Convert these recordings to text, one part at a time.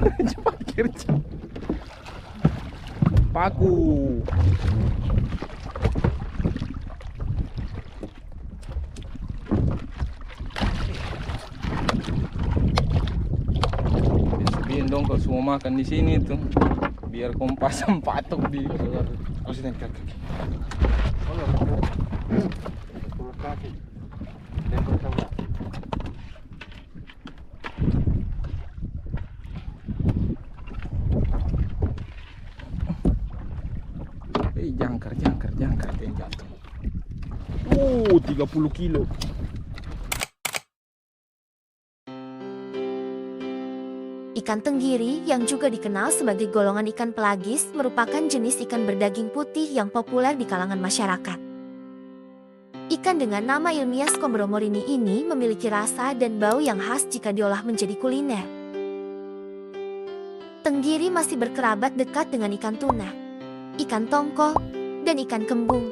Cepat kerja. Paku. Biasain dong kalau semua makan di sini tuh. Biar kompasam patok di. Maksudnya kaki. Jangkar yang jatuh. 30 kilo. Ikan tenggiri yang juga dikenal sebagai golongan ikan pelagis merupakan jenis ikan berdaging putih yang populer di kalangan masyarakat. Ikan dengan nama ilmiah Scombromorini ini memiliki rasa dan bau yang khas jika diolah menjadi kuliner. Tenggiri masih berkerabat dekat dengan ikan tuna, ikan tongkol, dan ikan kembung,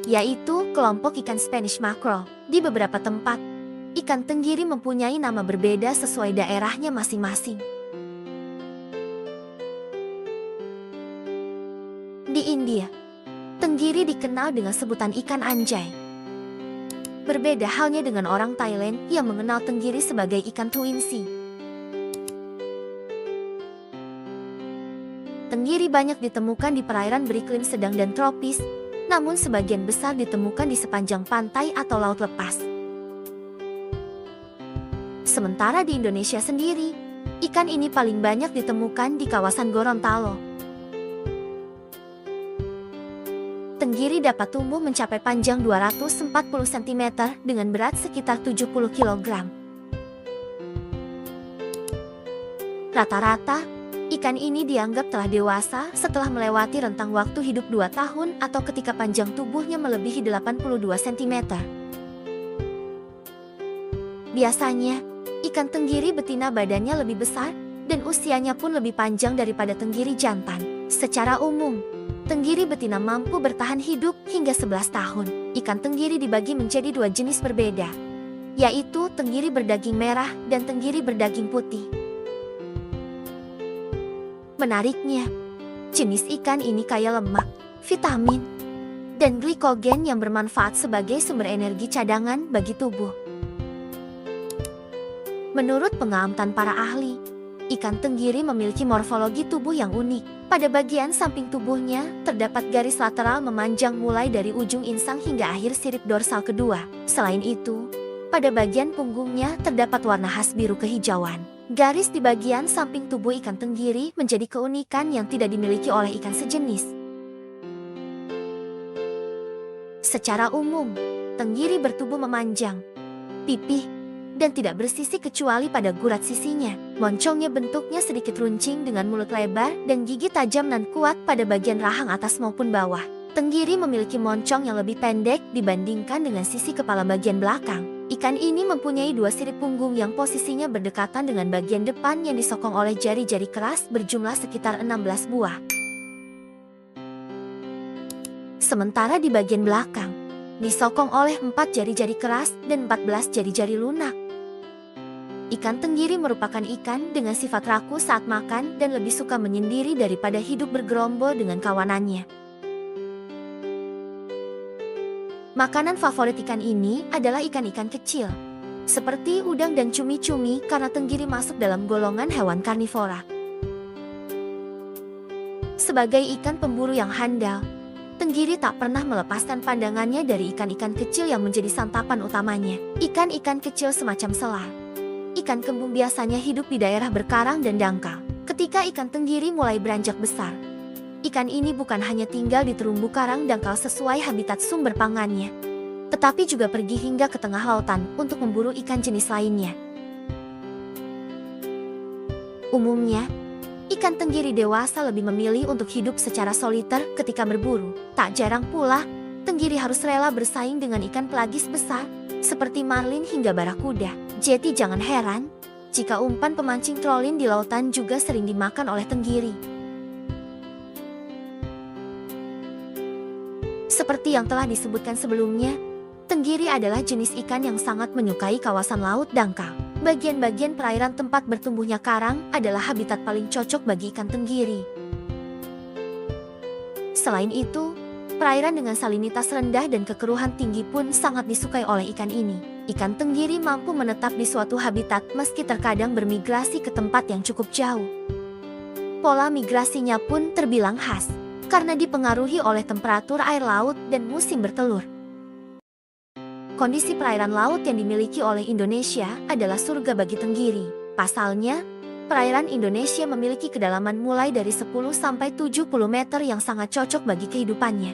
yaitu kelompok ikan Spanish mackerel. Di beberapa tempat, ikan tenggiri mempunyai nama berbeda sesuai daerahnya masing-masing. Di India, tenggiri dikenal dengan sebutan ikan anjay. Berbeda halnya dengan orang Thailand yang mengenal tenggiri sebagai ikan tuinsi. Tenggiri banyak ditemukan di perairan beriklim sedang dan tropis, namun sebagian besar ditemukan di sepanjang pantai atau laut lepas. Sementara di Indonesia sendiri, ikan ini paling banyak ditemukan di kawasan Gorontalo. Tenggiri dapat tumbuh mencapai panjang 240 cm dengan berat sekitar 70 kg. Rata-rata, ikan ini dianggap telah dewasa setelah melewati rentang waktu hidup 2 tahun atau ketika panjang tubuhnya melebihi 82 cm. Biasanya, ikan tenggiri betina badannya lebih besar dan usianya pun lebih panjang daripada tenggiri jantan. Secara umum, tenggiri betina mampu bertahan hidup hingga 11 tahun. Ikan tenggiri dibagi menjadi 2 jenis berbeda, yaitu tenggiri berdaging merah dan tenggiri berdaging putih. Menariknya, jenis ikan ini kaya lemak, vitamin, dan glikogen yang bermanfaat sebagai sumber energi cadangan bagi tubuh. Menurut pengamatan para ahli, ikan tenggiri memiliki morfologi tubuh yang unik. Pada bagian samping tubuhnya, terdapat garis lateral memanjang mulai dari ujung insang hingga akhir sirip dorsal kedua. Selain itu, pada bagian punggungnya terdapat warna khas biru kehijauan. Garis di bagian samping tubuh ikan tenggiri menjadi keunikan yang tidak dimiliki oleh ikan sejenis. Secara umum, tenggiri bertubuh memanjang, pipih, dan tidak bersisi kecuali pada gurat sisinya. Moncongnya bentuknya sedikit runcing dengan mulut lebar dan gigi tajam dan kuat pada bagian rahang atas maupun bawah. Tenggiri memiliki moncong yang lebih pendek dibandingkan dengan sisi kepala bagian belakang. Ikan ini mempunyai 2 sirip punggung yang posisinya berdekatan dengan bagian depan yang disokong oleh jari-jari keras berjumlah sekitar 16 buah. Sementara di bagian belakang, disokong oleh 4 jari-jari keras dan 14 jari-jari lunak. Ikan tenggiri merupakan ikan dengan sifat rakus saat makan dan lebih suka menyendiri daripada hidup bergerombol dengan kawanannya. Makanan favorit ikan ini adalah ikan-ikan kecil, seperti udang dan cumi-cumi karena tenggiri masuk dalam golongan hewan karnivora. Sebagai ikan pemburu yang handal, tenggiri tak pernah melepaskan pandangannya dari ikan-ikan kecil yang menjadi santapan utamanya. Ikan-ikan kecil semacam selar, ikan kembung biasanya hidup di daerah berkarang dan dangkal. Ketika ikan tenggiri mulai beranjak besar, ikan ini bukan hanya tinggal di terumbu karang dangkal sesuai habitat sumber pangannya, tetapi juga pergi hingga ke tengah lautan untuk memburu ikan jenis lainnya. Umumnya, ikan tenggiri dewasa lebih memilih untuk hidup secara soliter ketika berburu. Tak jarang pula, tenggiri harus rela bersaing dengan ikan pelagis besar, seperti marlin hingga barakuda. Jadi jangan heran, jika umpan pemancing trolling di lautan juga sering dimakan oleh tenggiri. Seperti yang telah disebutkan sebelumnya, tenggiri adalah jenis ikan yang sangat menyukai kawasan laut dangkal. Bagian-bagian perairan tempat bertumbuhnya karang adalah habitat paling cocok bagi ikan tenggiri. Selain itu, perairan dengan salinitas rendah dan kekeruhan tinggi pun sangat disukai oleh ikan ini. Ikan tenggiri mampu menetap di suatu habitat meski terkadang bermigrasi ke tempat yang cukup jauh. Pola migrasinya pun terbilang khas, karena dipengaruhi oleh temperatur air laut dan musim bertelur. Kondisi perairan laut yang dimiliki oleh Indonesia adalah surga bagi tenggiri. Pasalnya, perairan Indonesia memiliki kedalaman mulai dari 10 sampai 70 meter yang sangat cocok bagi kehidupannya.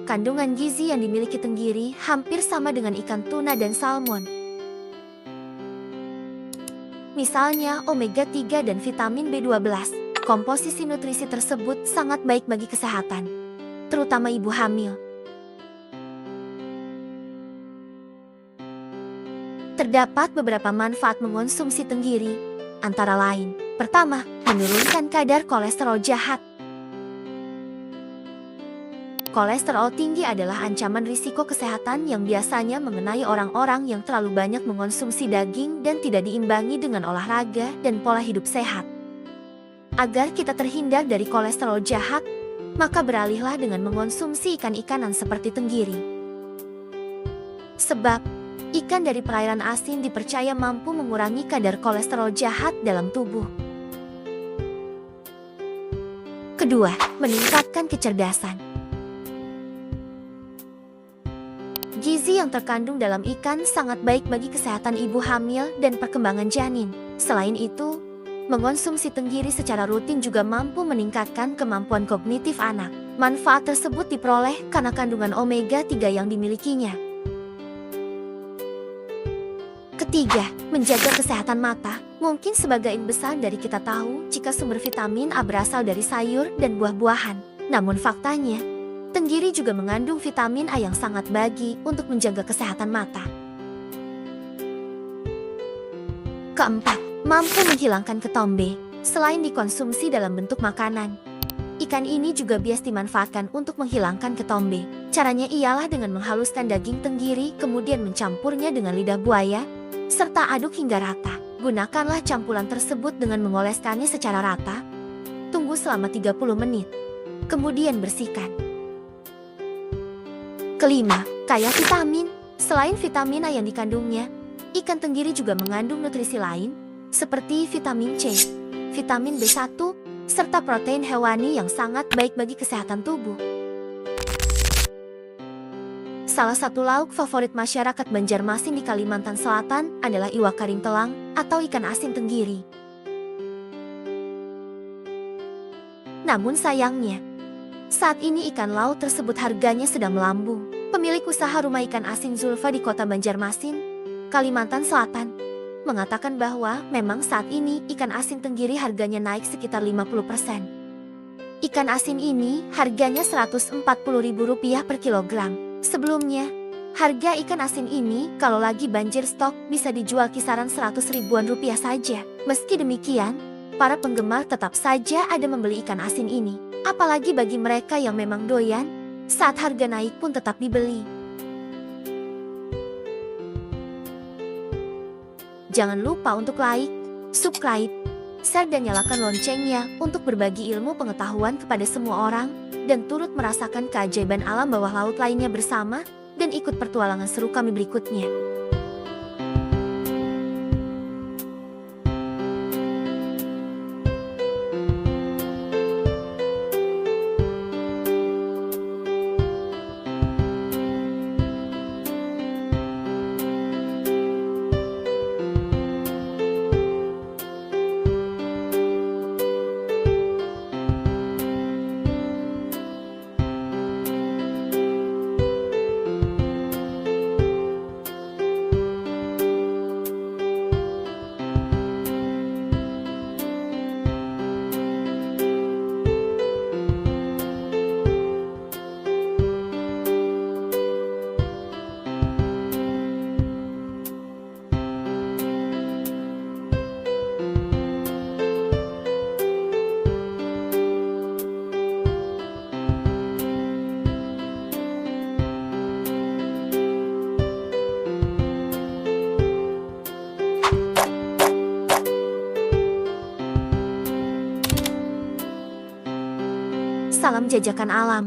Kandungan gizi yang dimiliki tenggiri hampir sama dengan ikan tuna dan salmon. Misalnya omega 3 dan vitamin B12. Komposisi nutrisi tersebut sangat baik bagi kesehatan, terutama ibu hamil. Terdapat beberapa manfaat mengonsumsi tenggiri, antara lain, pertama, menurunkan kadar kolesterol jahat. Kolesterol tinggi adalah ancaman risiko kesehatan yang biasanya mengenai orang-orang yang terlalu banyak mengonsumsi daging dan tidak diimbangi dengan olahraga dan pola hidup sehat. Agar kita terhindar dari kolesterol jahat, maka beralihlah dengan mengonsumsi ikan-ikanan seperti tenggiri. Sebab, ikan dari perairan asin dipercaya mampu mengurangi kadar kolesterol jahat dalam tubuh. Kedua, meningkatkan kecerdasan. Gizi yang terkandung dalam ikan sangat baik bagi kesehatan ibu hamil dan perkembangan janin. Selain itu, mengonsumsi tenggiri secara rutin juga mampu meningkatkan kemampuan kognitif anak. Manfaat tersebut diperoleh karena kandungan omega 3 yang dimilikinya. Ketiga, menjaga kesehatan mata. Mungkin sebagian besar dari kita tahu jika sumber vitamin A berasal dari sayur dan buah-buahan. Namun faktanya, tenggiri juga mengandung vitamin A yang sangat bagi untuk menjaga kesehatan mata. Keempat, mampu menghilangkan ketombe. Selain dikonsumsi dalam bentuk makanan, ikan ini juga biasa dimanfaatkan untuk menghilangkan ketombe. Caranya ialah dengan menghaluskan daging tenggiri kemudian mencampurnya dengan lidah buaya, serta aduk hingga rata. Gunakanlah campuran tersebut dengan mengoleskannya secara rata. Tunggu selama 30 menit. Kemudian bersihkan. Kelima, kaya vitamin. Selain vitamin A yang dikandungnya, ikan tenggiri juga mengandung nutrisi lain, seperti vitamin C, vitamin B1, serta protein hewani yang sangat baik bagi kesehatan tubuh. Salah satu lauk favorit masyarakat Banjarmasin di Kalimantan Selatan adalah iwak karing telang atau ikan asin tenggiri. Namun sayangnya, saat ini ikan laut tersebut harganya sedang melambung. Pemilik usaha rumah ikan asin Zulfa di kota Banjarmasin, Kalimantan Selatan, mengatakan bahwa memang saat ini ikan asin tenggiri harganya naik sekitar 50%. Ikan asin ini harganya Rp140.000 per kilogram. Sebelumnya, harga ikan asin ini kalau lagi banjir stok bisa dijual kisaran 100 ribuan rupiah saja. Meski demikian, para penggemar tetap saja ada membeli ikan asin ini. Apalagi bagi mereka yang memang doyan, saat harga naik pun tetap dibeli. Jangan lupa untuk like, subscribe, share dan nyalakan loncengnya untuk berbagi ilmu pengetahuan kepada semua orang dan turut merasakan keajaiban alam bawah laut lainnya bersama dan ikut pertualangan seru kami berikutnya. Salam jajakan alam.